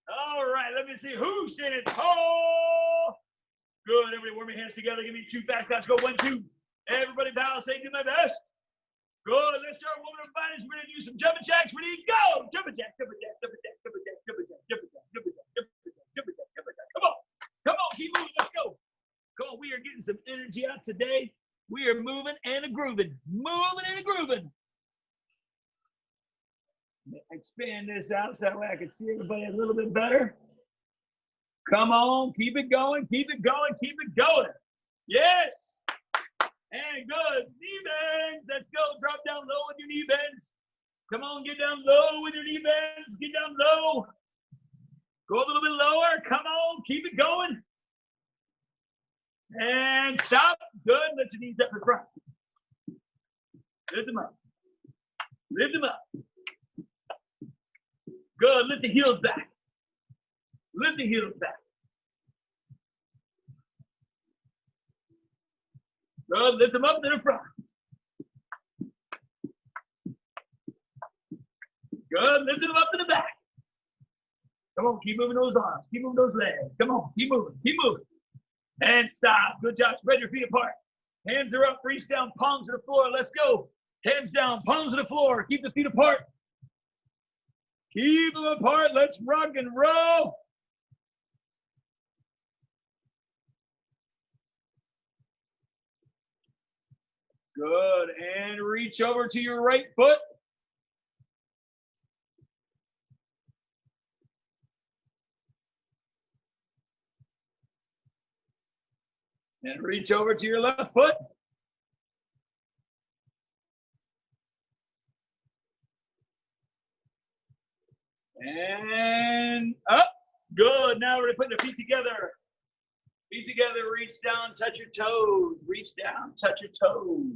All right, let me see who's standing tall. Good. Everybody warm your hands together. Give me 2 back claps. Go 1, 2. Everybody bow. Say, do my best. Good. Let's start warming up bodies. We're going to do some jumping jacks. Ready? Go. Jumping jack, jumping jack, jumping jack, jumping jack, jumping jack, jumping jack, jumping jack, jumping jack, jumping jack, jumping jack. Come on. Come on. Keep moving. Let's go. Come on. We are getting some energy out today. We are moving and a grooving. Moving and a grooving. Expand this out so that way I can see everybody a little bit better. Come on, keep it going, keep it going, keep it going. Yes. And good. Knee bends. Let's go. Drop down low with your knee bends. Come on, get down low with your knee bends. Get down low. Go a little bit lower. Come on, keep it going. And stop. Good. Lift your knees up in front. Lift them up. Lift them up. Good. Lift the heels back. Lift the heels back. Good. Lift them up to the front. Good. Lift them up to the back. Come on. Keep moving those arms. Keep moving those legs. Come on. Keep moving. Keep moving. And stop. Good job. Spread your feet apart. Hands are up. Reach down. Palms to the floor. Let's go. Hands down. Palms to the floor. Keep the feet apart. Keep them apart. Let's rock and roll. Good. And reach over to your right foot. And reach over to your left foot. And up. Good. Now we're putting the feet together. Feet together. Reach down. Touch your toes. Reach down. Touch your toes.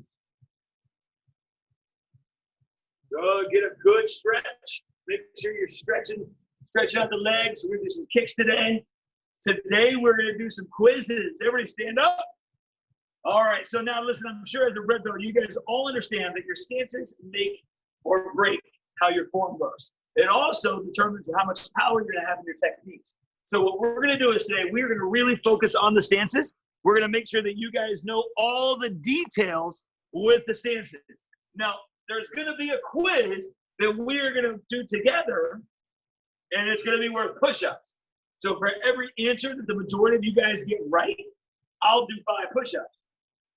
Good. Get a good stretch. Make sure you're stretching out the legs. We're going to do some kicks today. Today we're going to do some quizzes. Everybody stand up. All right. So now listen, I'm sure as a red belt, you guys all understand that your stances make or break how your form goes. It also determines how much power you're going to have in your techniques. So what we're going to do is today, we're going to really focus on the stances. We're going to make sure that you guys know all the details with the stances. Now, there's going to be a quiz that we're going to do together, and it's going to be worth push-ups. So for every answer that the majority of you guys get right, I'll do 5 push-ups.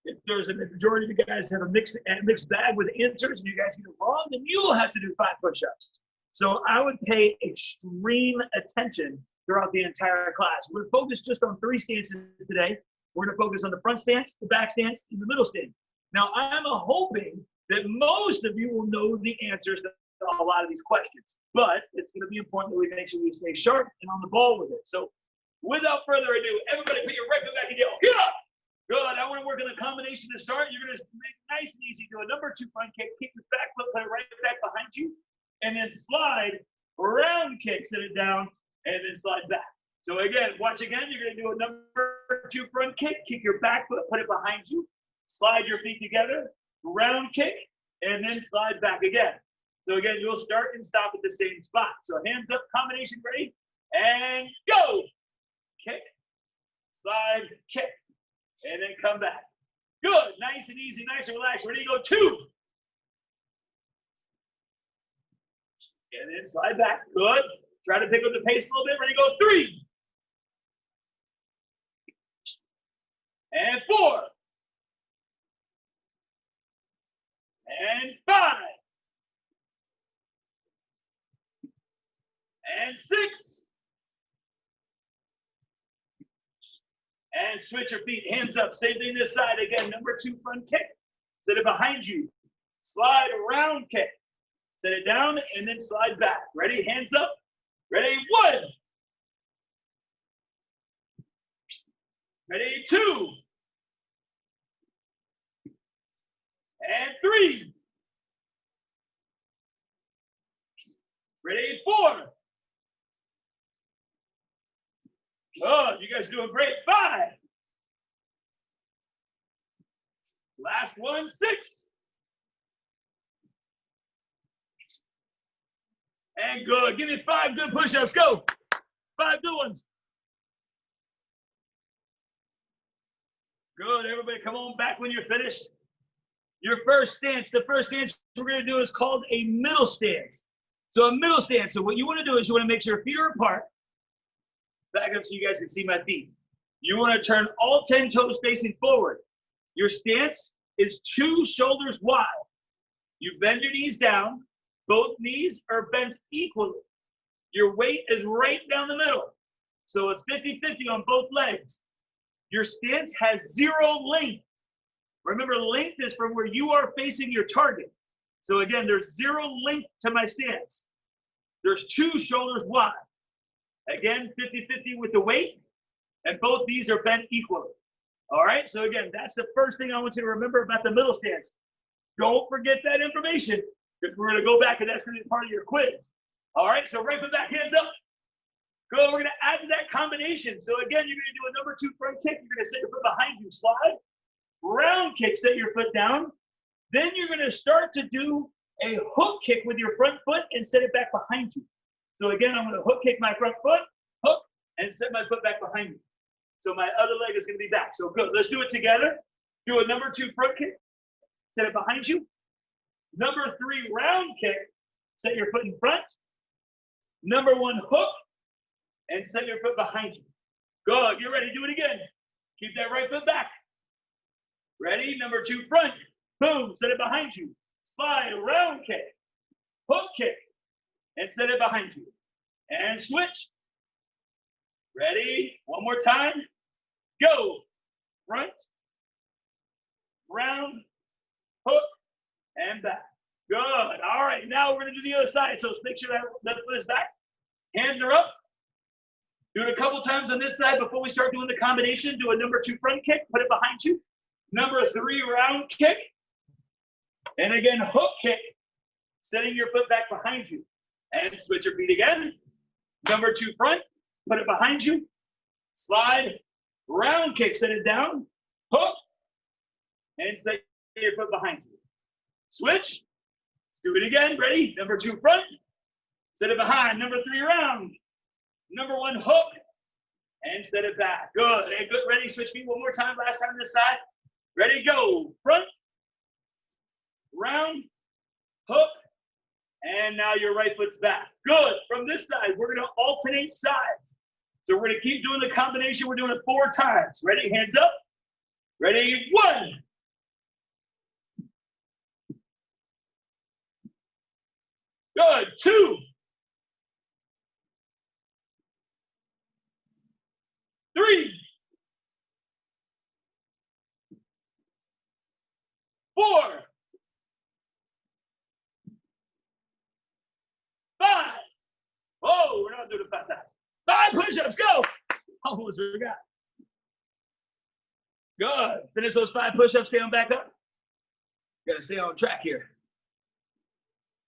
If there's a majority of you guys have a mixed bag with answers and you guys get it wrong, then you'll have to do 5 push-ups. So I would pay extreme attention throughout the entire class. We're focused just on 3 stances today. We're going to focus on the front stance, the back stance, and the middle stance. Now, I'm hoping that most of you will know the answers to a lot of these questions, but it's going to be important that we make sure we stay sharp and on the ball with it. So without further ado, everybody put your right foot back and yell, get up! Good. I want to work on the combination to start. You're going to make it nice and easy. Do a number 2 front kick, kick the back foot, put it right back behind you, and then slide, round kick, set it down, and then slide back. So again, watch again. You're going to do a number 2 front kick, kick your back foot, put it behind you, slide your feet together, round kick, and then slide back again. So again, you'll start and stop at the same spot. So hands up, combination ready, and go. Kick, slide, kick, and then come back. Good, nice and easy, nice and relaxed. Ready to go 2. And then slide back, good. Try to pick up the pace a little bit. Ready to go 3. And 4. And 5. And 6. And switch your feet, hands up. Same thing this side again. Number 2 front kick. Set it behind you. Slide round kick. Set it down and then slide back. Ready? Hands up. Ready? 1. Ready? 2. And 3. Ready? 4. Oh, you guys are doing great. 5. Last one, 6. And good. Give me 5 good push-ups. Go. 5 good ones. Good, everybody come on back when you're finished. Your first stance, the first stance we're gonna do is called a middle stance. So a middle stance, so what you wanna do is you wanna make sure your feet are apart. Back up so you guys can see my feet. You wanna turn all 10 toes facing forward. Your stance is 2 shoulders wide. You bend your knees down. Both knees are bent equally. Your weight is right down the middle. So it's 50-50 on both legs. Your stance has 0 length. Remember, length is from where you are facing your target. So again, there's 0 length to my stance. There's 2 shoulders wide. Again, 50-50 with the weight, and both knees are bent equally. All right, so again, that's the first thing I want you to remember about the middle stance. Don't forget that information, because we're gonna go back and that's gonna be part of your quiz. All right, so right foot back, hands up. Good, we're gonna add to that combination. So again, you're gonna do a number 2 front kick. You're gonna set your foot behind you, slide. Round kick, set your foot down. Then you're gonna start to do a hook kick with your front foot and set it back behind you. So again, I'm gonna hook kick my front foot, hook, and set my foot back behind me. So my other leg is gonna be back. So good, let's do it together. Do a number 2 front kick, set it behind you. Number 3 round kick, set your foot in front. Number 1 hook, and set your foot behind you. Good, you're ready, do it again. Keep that right foot back. Ready, number 2 front, boom, set it behind you. Slide, round kick, hook kick, and set it behind you. And switch. Ready, one more time. Go, front, round, hook, and back. Good, all right, now we're gonna do the other side. So let's make sure that left foot is back. Hands are up. Do it a couple times on this side before we start doing the combination. Do a number 2 front kick, put it behind you. Number 3 round kick. And again, hook kick, setting your foot back behind you. And switch your feet again. Number 2 front, put it behind you. Slide, round kick, set it down. Hook, and set your foot behind you. Switch. Let's do it again. Ready? Number 2 front, set it behind. Number 3 round. Number 1 hook, and set it back. Good. And good. Ready? Switch feet one more time. Last time this side. Ready? Go. Front, round, hook, and now your right foot's back. Good. From this side, we're going to alternate sides. So we're going to keep doing the combination. We're doing it 4 times. Ready? Hands up. Ready? 1. Good. 2. 3. 4. 5. Oh, we're not doing it 5 times. 5 push-ups, go. Almost forgot. Good. Finish those 5 push-ups, stay on back up. Gotta stay on track here.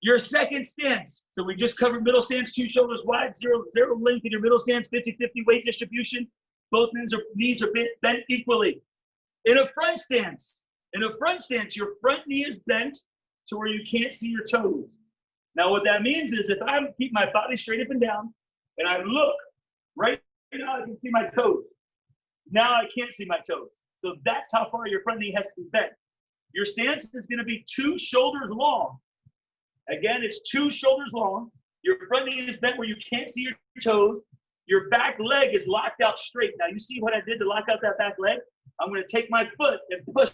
Your second stance. So we just covered middle stance, 2 shoulders wide, 0 length in your middle stance, 50-50 weight distribution. Both knees are bent equally. In a front stance, your front knee is bent to where you can't see your toes. Now what that means is if I keep my body straight up and down and I look, right now I can see my toes. Now I can't see my toes. So that's how far your front knee has to be bent. Your stance is gonna be 2 shoulders long. Again, it's 2 shoulders long. Your front knee is bent where you can't see your toes. Your back leg is locked out straight. Now you see what I did to lock out that back leg? I'm gonna take my foot and push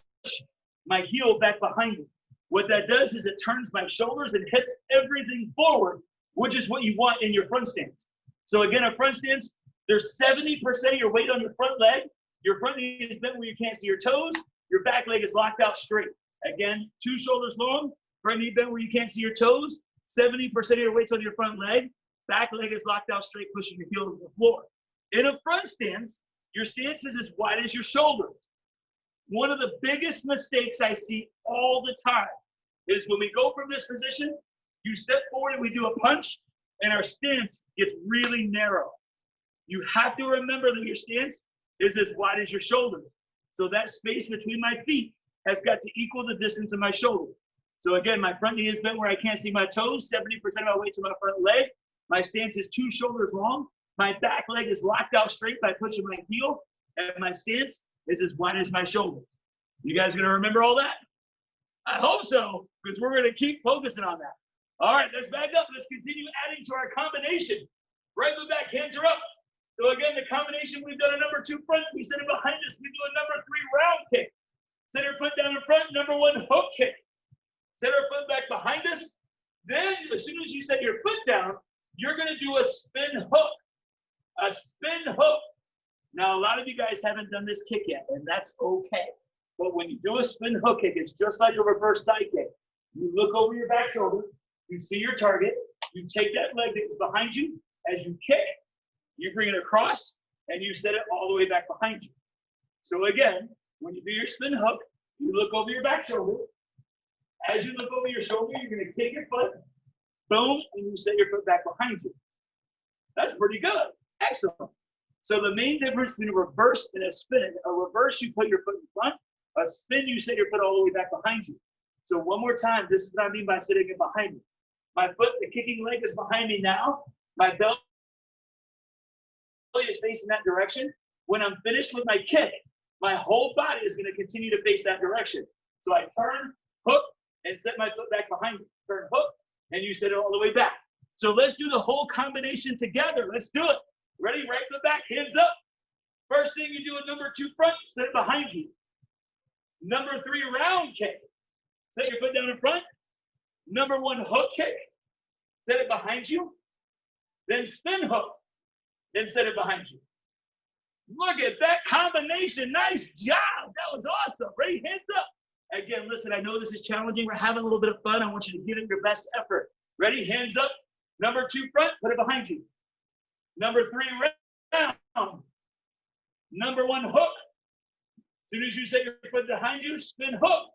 my heel back behind me. What that does is it turns my shoulders and hits everything forward, which is what you want in your front stance. So again, a front stance, there's 70% of your weight on your front leg. Your front knee is bent where you can't see your toes. Your back leg is locked out straight. Again, 2 shoulders long, front knee bent where you can't see your toes. 70% of your weight's on your front leg. Back leg is locked out straight, pushing your heel to the floor. In a front stance, your stance is as wide as your shoulders. One of the biggest mistakes I see all the time is when we go from this position, you step forward and we do a punch, and our stance gets really narrow. You have to remember that your stance is as wide as your shoulders. So that space between my feet has got to equal the distance of my shoulder. So again, my front knee is bent where I can't see my toes. 70% of my weight's on my front leg. My stance is 2 shoulders long. My back leg is locked out straight by pushing my heel, and my stance is as wide as my shoulder. You guys gonna remember all that? I hope so, because we're gonna keep focusing on that. All right, let's back up. Let's continue adding to our combination. Right foot back, hands are up. So again, the combination, we've done a number 2 front, we set it behind us, we do a number 3 round kick. Set our foot down in front, number 1 hook kick. Set our foot back behind us. Then, as soon as you set your foot down, you're gonna do a spin hook. A spin hook. Now, a lot of you guys haven't done this kick yet, and that's okay. But when you do a spin hook kick, it's just like a reverse side kick. You look over your back shoulder, you see your target, you take that leg that is behind you, as you kick, you bring it across, and you set it all the way back behind you. So again, when you do your spin hook, you look over your back shoulder. As you look over your shoulder, you're gonna kick your foot, boom, and you set your foot back behind you. That's pretty good. Excellent. So the main difference between a reverse and a spin, a reverse, you put your foot in front, a spin, you set your foot all the way back behind you. So one more time, this is what I mean by sitting it behind me. My foot, the kicking leg is behind me now. My belly is facing that direction. When I'm finished with my kick, my whole body is gonna continue to face that direction. So I turn, hook, and set my foot back behind me. Turn, hook, and you set it all the way back. So let's do the whole combination together. Let's do it. Ready? Right foot back, hands up. First thing you do a number 2 front, set it behind you. Number 3 round kick. Set your foot down in front. Number 1 hook kick. Set it behind you. Then spin hook. Then set it behind you. Look at that combination. Nice job. That was awesome. Ready? Hands up. Again, listen, I know this is challenging. We're having a little bit of fun. I want you to give it your best effort. Ready? Hands up. Number 2 front, put it behind you. Number 3 round. Number 1 hook. As soon as you set your foot behind you, spin hook.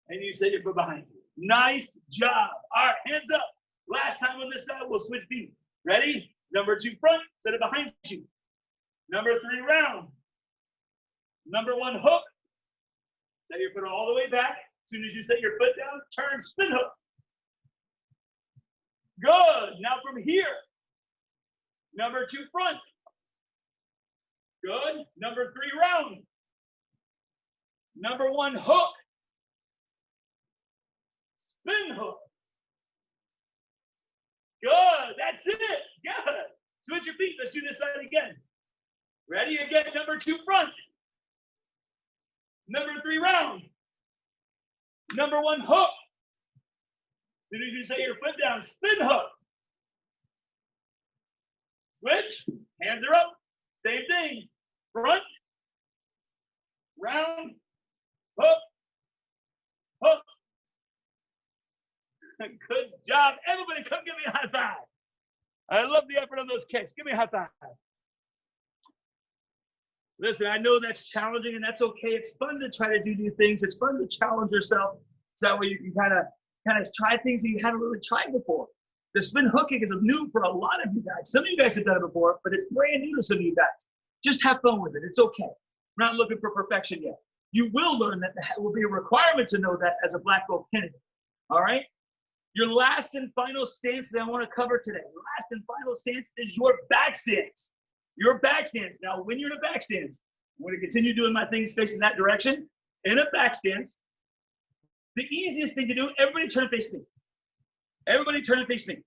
And you set your foot behind you. Nice job. All right, hands up. Last time on this side, we'll switch feet. Ready? Number 2 front, set it behind you. Number 3 round. Number 1 hook. Set your foot all the way back. As soon as you set your foot down, turn, spin hook. Good. Now from here, number 2 front. Good. Number 3 round. Number 1 hook. Spin hook. Good. That's it. Good. Switch your feet. Let's do this side again. Ready? Again. Number 2 front. Number 3 round. Number 1 hook. As soon as you set your foot down, spin hook. Switch. Hands are up. Same thing. Front. Round. Hook. Hook. Good job. Everybody come give me a high five. I love the effort on those kicks. Give me a high five. Listen, I know that's challenging, and that's okay. It's fun to try to do new things. It's fun to challenge yourself, so that way you can kind of try things that you haven't really tried before. The spin hook kick is new for a lot of you guys. Some of you guys have done it before, but it's brand new to some of you guys. Just have fun with it. It's okay. We're not looking for perfection yet. You will learn that. That will be a requirement to know that as a black belt candidate. All right? Your last and final stance that I want to cover today. Your last and final stance is your back stance. Your back stance. Now, when you're in a back stance, I'm going to continue doing my things facing that direction. In a back stance, the easiest thing to do, everybody turn and face me. Everybody turn and face me.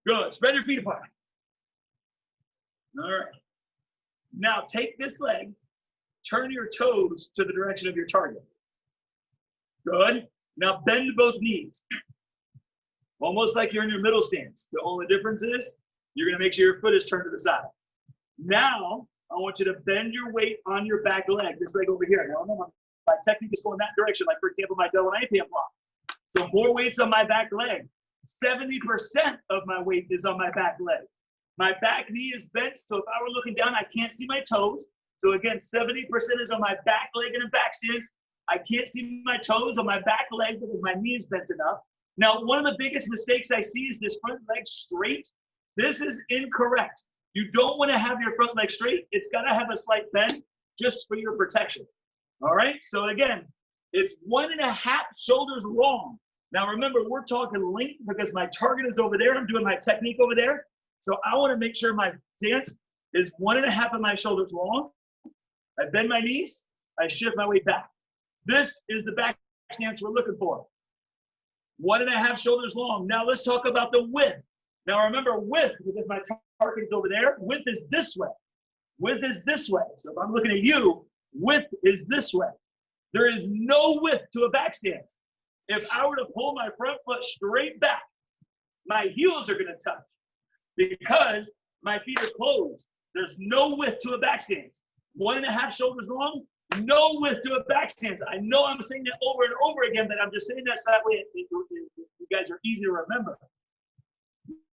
Good. Spread your feet apart. All right. Now, take this leg, turn your toes to the direction of your target. Good. Now, bend both knees. Almost like you're in your middle stance. The only difference is you're going to make sure your foot is turned to the side. Now, I want you to bend your weight on your back leg, this leg over here. Now, my technique is going that direction, like, for example, my double APM block. So more weight's on my back leg. 70% of my weight is on my back leg. My back knee is bent, so if I were looking down, I can't see my toes. So again, 70% is on my back leg in a back stance. I can't see my toes on my back leg because my knee is bent enough. Now, one of the biggest mistakes I see is this front leg straight. This is incorrect. You don't want to have your front leg straight. It's got to have a slight bend just for your protection. All right? So again, it's 1.5 shoulders long. Now remember, we're talking length because my target is over there. I'm doing my technique over there. So I want to make sure my stance is 1.5 of my shoulders long. I bend my knees. I shift my weight back. This is the back stance we're looking for. 1.5 shoulders long. Now let's talk about the width. Now remember, width, because my target is over there, width is this way. Width is this way. So if I'm looking at you, width is this way. There is no width to a back stance. If I were to pull my front foot straight back, my heels are going to touch because my feet are closed. There's no width to a back stance. 1.5 shoulders long, no width to a back stance. I know I'm saying that over and over again, but I'm just saying that so that way you guys are easy to remember.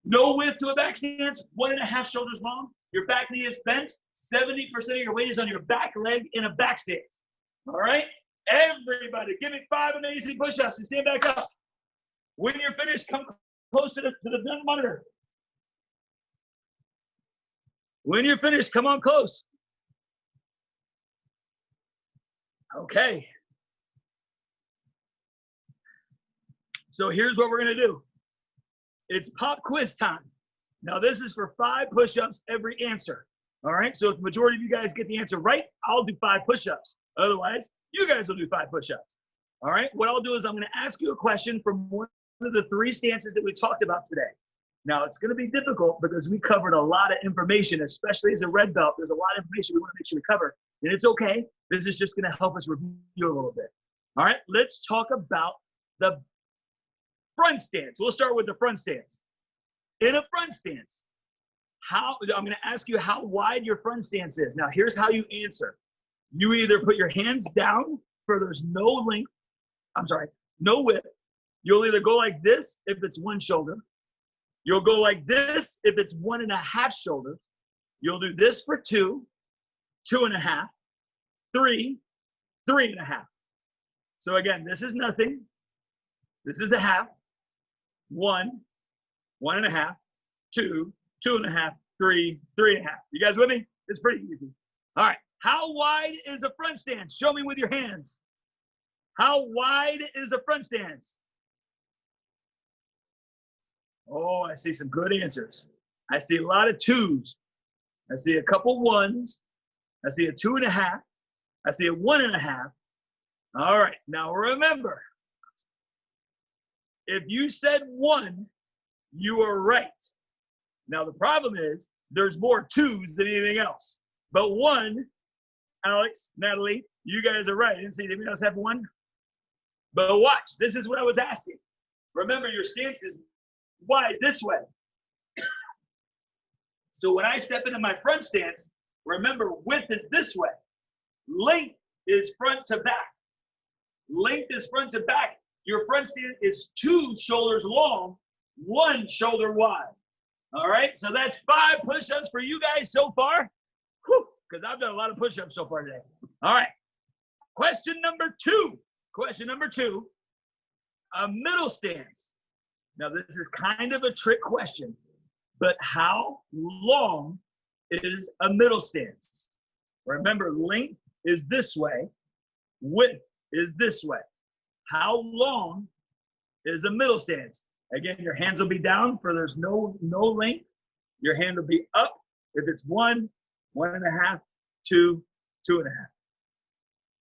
No width to a back stance, 1.5 shoulders long. Your back knee is bent. 70% of your weight is on your back leg in a back stance. All right? Everybody, give me 5 amazing push-ups and stand back up. When you're finished, come close to the monitor. When you're finished, come on close. Okay. So here's what we're going to do. It's pop quiz time. Now, this is for 5 push-ups every answer. All right? So if the majority of you guys get the answer right, I'll do 5 push-ups. Otherwise, you guys will do 5 push-ups. All right? What I'll do is I'm going to ask you a question from one of the 3 stances that we talked about today. Now, it's going to be difficult because we covered a lot of information, especially as a red belt. There's a lot of information we want to make sure we cover. And it's okay. This is just going to help us review a little bit. All right? Let's talk about the front stance. We'll start with the front stance. In a front stance, I'm going to ask you how wide your front stance is. Now, here's how you answer. You either put your hands down for there's no width. You'll either go like this if it's 1 shoulder. You'll go like this if it's 1.5 shoulders. You'll do this for 2, 2.5, 3, 3.5. So again, this is nothing. This is a half. 1, 1.5, 2, 2.5, 3, 3.5. You guys with me? It's pretty easy. All right. How wide is a front stance? Show me with your hands. How wide is a front stance? Oh, I see some good answers. I see a lot of 2s. I see a couple 1s. I see a 2.5. I see a 1.5. All right. Now remember, if you said 1, you are right. Now the problem is there's more 2s than anything else. But 1, Alex, Natalie, you guys are right. I didn't see anybody else have 1. But watch, this is what I was asking. Remember, your stance is wide this way. So when I step into my front stance, remember, width is this way. Length is front to back. Length is front to back. Your front stance is 2 shoulders long, 1 shoulder wide. All right, so that's 5 push-ups for you guys so far. Because I've done a lot of push-ups so far today. All right, question number 2. Question number 2, a middle stance. Now, this is kind of a trick question, but how long is a middle stance? Remember, length is this way, width is this way. How long is a middle stance? Again, your hands will be down for there's no length. Your hand will be up if it's 1, 1.5, 2, 2.5.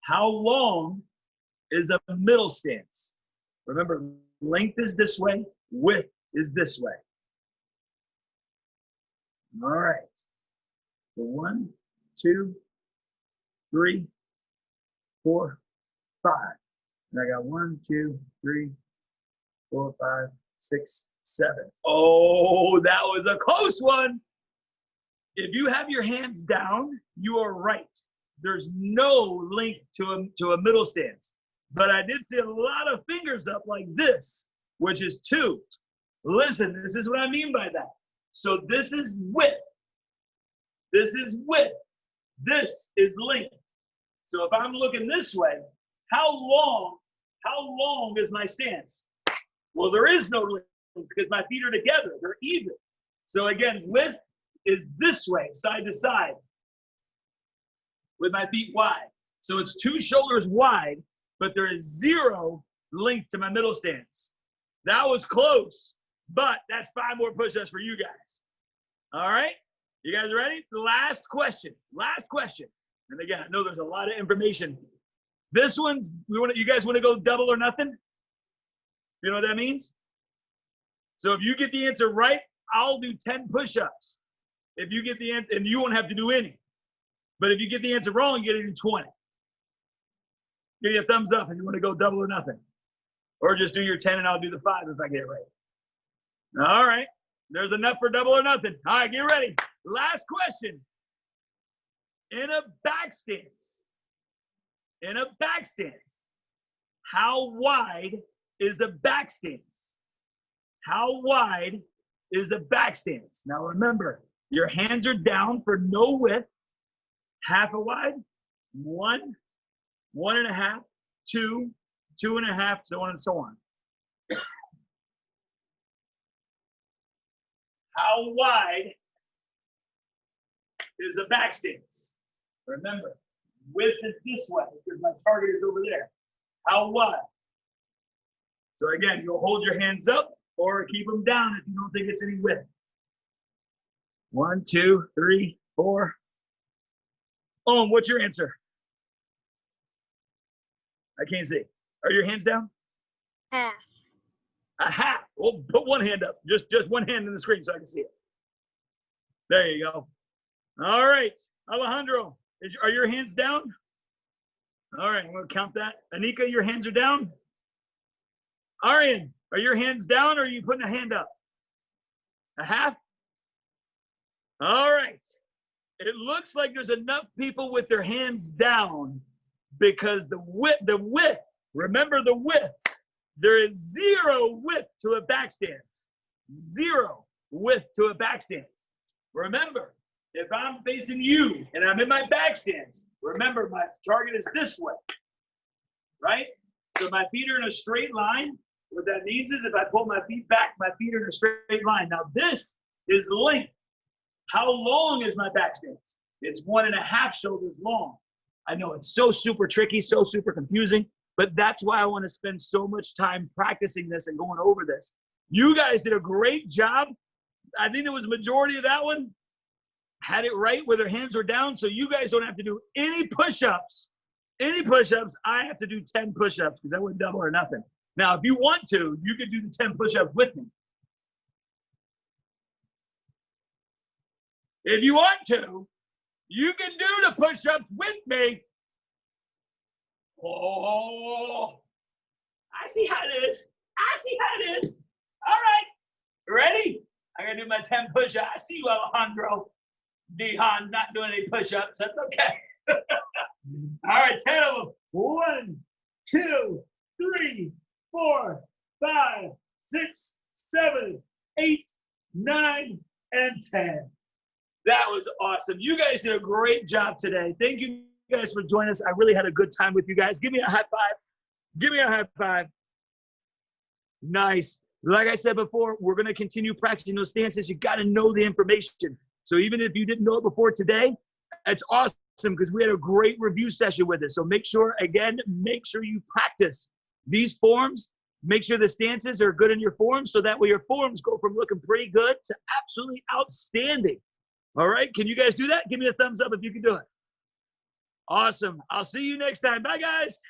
How long is a middle stance? Remember, length is this way, width is this way. All right. So 1, 2, 3, 4, 5. And I got 1, 2, 3, 4, 5, 6, 7. Oh, that was a close one. If you have your hands down, you are right. There's no length to a middle stance. But I did see a lot of fingers up like this, which is 2. Listen, this is what I mean by that. So this is width. This is width. This is length. So if I'm looking this way, how long is my stance? Well, there is no length because my feet are together. They're even. So again, width is this way, side to side, with my feet wide. So it's 2 shoulders wide, but there is 0 length to my middle stance. That was close, but that's 5 more push-ups for you guys. All right? You guys ready? Last question. Last question. And again, I know there's a lot of information. This one's, you guys want to go double or nothing? You know what that means? So if you get the answer right, I'll do 10 push-ups. If you get the answer, and you won't have to do any. But if you get the answer wrong, you get to do 20. Give you a thumbs up if you want to go double or nothing. Or just do your 10 and I'll do the 5 if I get it right. All right. There's enough for double or nothing. All right, get ready. Last question. In a back stance, how wide is a back stance? How wide is a back stance? Now remember, your hands are down for no width. Half a wide, 1, 1.5, 2, 2.5, so on and so on. How wide is a back stance? Remember, width is this way because my target is over there. How wide? So again, you'll hold your hands up or keep them down if you don't think it's any width. 1, 2, 3, 4. What's your answer? I can't see. Are your hands down? Half. A half. Well, put one hand up. Just one hand in the screen so I can see it. There you go. All right. Alejandro, are your hands down? All right, I'm going to count that. Anika, your hands are down? Arian, are your hands down or are you putting a hand up? A half? All right. It looks like there's enough people with their hands down because the width, remember the width. There is 0 width to a back stance. 0 width to a back stance. Remember, if I'm facing you and I'm in my back stance, remember my target is this way, right? So my feet are in a straight line. What that means is if I pull my feet back, my feet are in a straight line. Now this is length. How long is my back stance? It's 1.5 shoulders long. I know it's so super tricky, so super confusing, but that's why I want to spend so much time practicing this and going over this. You guys did a great job. I think there was a majority of that one had it right where their hands were down, so you guys don't have to do any push-ups. Any push-ups, I have to do 10 push-ups because I went double or nothing. Now, if you want to, you could do the 10 push-ups with me. If you want to, you can do the push-ups with me. Oh, I see how it is. I see how it is. All right, ready? I gotta do my 10 push-ups. I see you, Alejandro. Dihan not doing any push-ups. That's okay. All right, 10 of them. 1, 2, 3, 4, 5, 6, 7, 8, 9, and 10. That was awesome. You guys did a great job today. Thank you guys for joining us. I really had a good time with you guys. Give me a high five. Give me a high five. Nice. Like I said before, we're going to continue practicing those stances. You got to know the information. So even if you didn't know it before today, it's awesome because we had a great review session with it. So make sure you practice these forms. Make sure the stances are good in your forms so that way your forms go from looking pretty good to absolutely outstanding. All right, can you guys do that? Give me a thumbs up if you can do it. Awesome. I'll see you next time. Bye, guys.